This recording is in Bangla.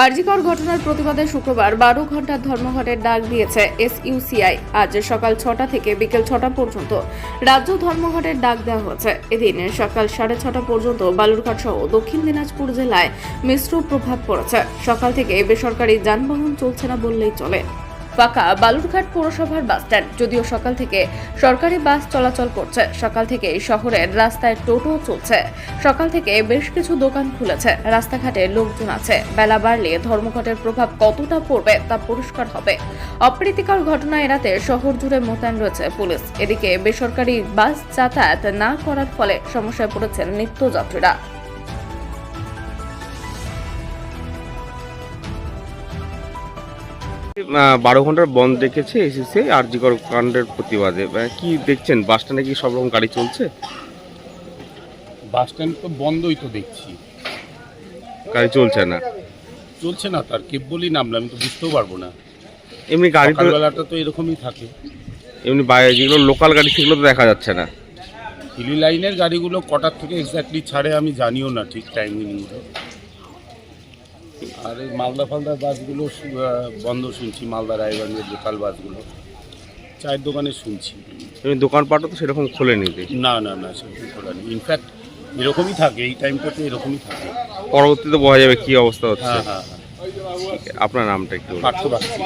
আরজিকর ঘটনার প্রতিবাদে শুক্রবার 12 ঘন্টার ধর্মঘটের ডাক দিয়েছে এসইউসিআই। আজ সকাল 6টা থেকে বিকেল 6টা পর্যন্ত রাজ্য ধর্মঘটের ডাক দেওয়া হয়েছে। এদিন সকাল 6:30 পর্যন্ত বালুরঘাট সহ দক্ষিণ দিনাজপুর জেলায় মিশ্র প্রভাব পড়েছে। সকাল থেকে বেসরকারি যানবাহন চলছে না বললেই চলে। ফাঁকা বালুরঘাট পৌরসভার বাসস্ট্যান্ড, যদিও সকাল থেকে সরকারি বাস চলাচল করছে। সকাল থেকে শহরের রাস্তায় টোটো চলছে। সকাল থেকে বেশ কিছু দোকান খুলেছে, রাস্তাঘাটে লোকজন আছে। বেলা বাড়লে ধর্মঘটের প্রভাব কতটা পড়বে তা পরিষ্কার হবে। অপ্রীতিকর ঘটনা এড়াতে শহর জুড়ে মোতায়েন রয়েছে পুলিশ। এদিকে বেসরকারি বাস যাতায়াত না করার ফলে সমস্যায় পড়েছেন নিত্যযাত্রীরা। 12 ঘন্টার বন্ধ রেখেছে এসেছে আরজিকর কাণ্ডের প্রতিবাদে। কি দেখছেন, বাস স্ট্যান্ডে কি সব রকম গাড়ি চলছে? বাস স্ট্যান্ড তো বন্ধই তো দেখছি, গাড়ি চলছে না। চলছে না তার কেবলই নামলে আমি তো বুঝতেও পারবো না। এমনি গাড়ি তো সকালবেলাটা তো এরকমই থাকে। এমনি বাইরে যেগুলো লোকাল গাড়ি সেগুলো তো দেখা যাচ্ছে না। হিলি লাইনের গাড়িগুলো কটার থেকে এক্স্যাক্টলি ছাড়ে আমি জানিও না ঠিক টাইমিংগুলো। আর এই মালদা ফালদার বাসগুলো বন্ধ শুনছি, মালদা রায়গঞ্জের লোকাল বাসগুলো চায়ের দোকানে শুনছি। এমনি দোকানপাটও তো সেরকম খোলেনি। না না না, সেরকম খোলা নেই। ইনফ্যাক্ট এরকমই থাকে, এই টাইমটাতে এরকমই থাকে। পরবর্তীতে বোঝা যাবে কি অবস্থা হচ্ছে। হ্যাঁ হ্যাঁ হ্যাঁ, আপনার নামটা একটু বলুন। পার্থ বাগচি।